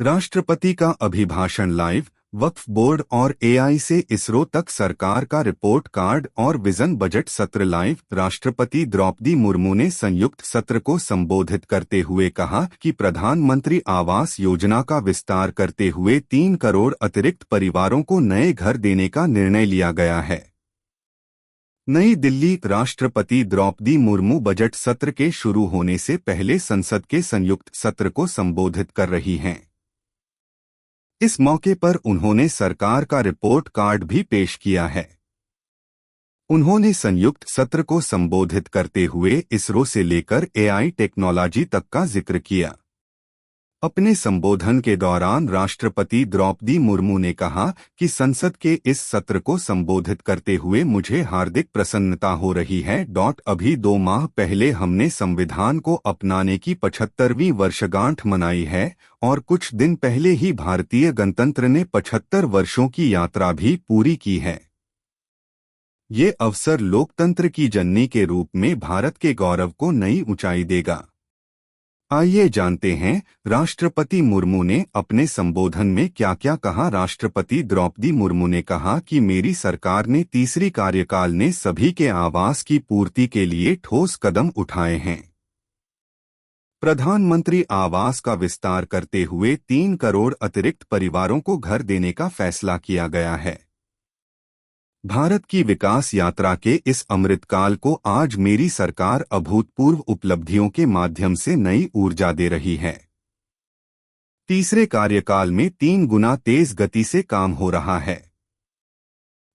राष्ट्रपति का अभिभाषण लाइव, वक्फ बोर्ड और एआई से इसरो तक सरकार का रिपोर्ट कार्ड और विजन बजट सत्र लाइव। राष्ट्रपति द्रौपदी मुर्मू ने संयुक्त सत्र को संबोधित करते हुए कहा कि प्रधानमंत्री आवास योजना का विस्तार करते हुए 3 करोड़ अतिरिक्त परिवारों को नए घर देने का निर्णय लिया गया है। नई दिल्ली। राष्ट्रपति द्रौपदी मुर्मू बजट सत्र के शुरू होने से पहले संसद के संयुक्त सत्र को संबोधित कर रही हैं। इस मौके पर उन्होंने सरकार का रिपोर्ट कार्ड भी पेश किया है। उन्होंने संयुक्त सत्र को संबोधित करते हुए इसरो से लेकर एआई टेक्नोलॉजी तक का जिक्र किया। अपने संबोधन के दौरान राष्ट्रपति द्रौपदी मुर्मू ने कहा कि संसद के इस सत्र को संबोधित करते हुए मुझे हार्दिक प्रसन्नता हो रही है। अभी 2 माह पहले हमने संविधान को अपनाने की 75वीं वर्षगांठ मनाई है और कुछ दिन पहले ही भारतीय गणतंत्र ने 75 वर्षों की यात्रा भी पूरी की है। ये अवसर लोकतंत्र की जननी के रूप में भारत के गौरव को नई ऊंचाई देगा। आइए जानते हैं राष्ट्रपति मुर्मू ने अपने संबोधन में क्या क्या कहा। राष्ट्रपति द्रौपदी मुर्मू ने कहा कि मेरी सरकार ने तीसरी कार्यकाल ने सभी के आवास की पूर्ति के लिए ठोस कदम उठाए हैं। प्रधानमंत्री आवास का विस्तार करते हुए 3 करोड़ अतिरिक्त परिवारों को घर देने का फैसला किया गया है। भारत की विकास यात्रा के इस अमृतकाल को आज मेरी सरकार अभूतपूर्व उपलब्धियों के माध्यम से नई ऊर्जा दे रही है। तीसरे कार्यकाल में 3 गुना तेज गति से काम हो रहा है।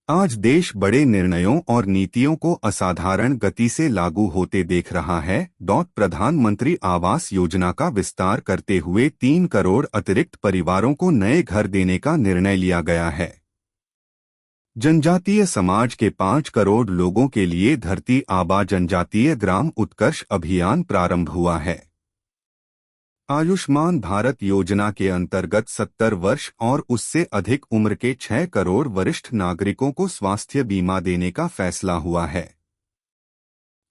आज देश बड़े निर्णयों और नीतियों को असाधारण गति से लागू होते देख रहा है। प्रधानमंत्री आवास योजना का विस्तार करते हुए 3 करोड़ अतिरिक्त परिवारों को नए घर देने का निर्णय लिया गया है। जनजातीय समाज के 5 करोड़ लोगों के लिए धरती आबा जनजातीय ग्राम उत्कर्ष अभियान प्रारंभ हुआ है। आयुष्मान भारत योजना के अंतर्गत 70 वर्ष और उससे अधिक उम्र के 6 करोड़ वरिष्ठ नागरिकों को स्वास्थ्य बीमा देने का फैसला हुआ है।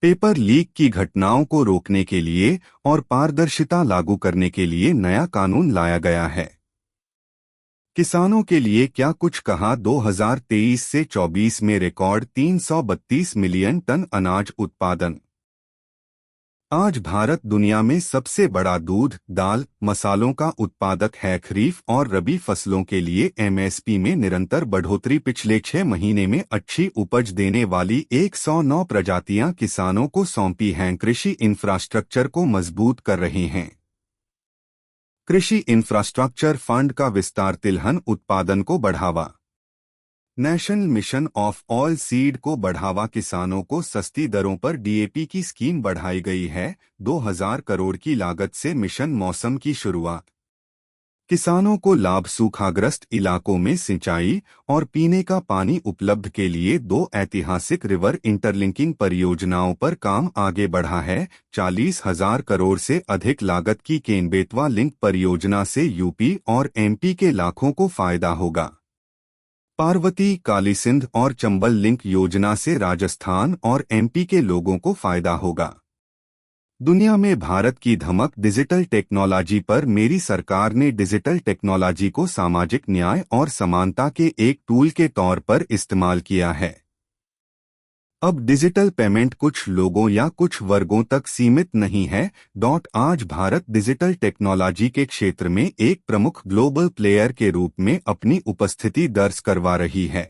पेपर लीक की घटनाओं को रोकने के लिए और पारदर्शिता लागू करने के लिए नया कानून लाया गया है। किसानों के लिए क्या कुछ कहा। 2023 से 24 में रिकॉर्ड 332 मिलियन टन अनाज उत्पादन। आज भारत दुनिया में सबसे बड़ा दूध, दाल, मसालों का उत्पादक है। खरीफ और रबी फसलों के लिए एमएसपी में निरंतर बढ़ोतरी। पिछले 6 महीने में अच्छी उपज देने वाली 109 प्रजातियां किसानों को सौंपी हैं। कृषि इंफ्रास्ट्रक्चर को मजबूत कर रहे हैं। कृषि इंफ्रास्ट्रक्चर फंड का विस्तार। तिलहन उत्पादन को बढ़ावा। National mission of oil seed को बढ़ावा। किसानों को सस्ती दरों पर डीएपी की स्कीम बढ़ाई गई है। 2000 करोड़ की लागत से मिशन मौसम की शुरुआत। किसानों को लाभ। सूखाग्रस्त इलाकों में सिंचाई और पीने का पानी उपलब्ध के लिए 2 ऐतिहासिक रिवर इंटरलिंकिंग परियोजनाओं पर काम आगे बढ़ा है। 40,000 करोड़ से अधिक लागत की केन बेतवा लिंक परियोजना से यूपी और एमपी के लाखों को फायदा होगा। पार्वती, कालीसिंध और चंबल लिंक योजना से राजस्थान और एमपी के लोगों को फायदा होगा। दुनिया में भारत की धमक। डिजिटल टेक्नोलॉजी पर मेरी सरकार ने डिजिटल टेक्नोलॉजी को सामाजिक न्याय और समानता के एक टूल के तौर पर इस्तेमाल किया है। अब डिजिटल पेमेंट कुछ लोगों या कुछ वर्गों तक सीमित नहीं है। आज भारत डिजिटल टेक्नोलॉजी के क्षेत्र में एक प्रमुख ग्लोबल प्लेयर के रूप में अपनी उपस्थिति दर्ज करवा रही है।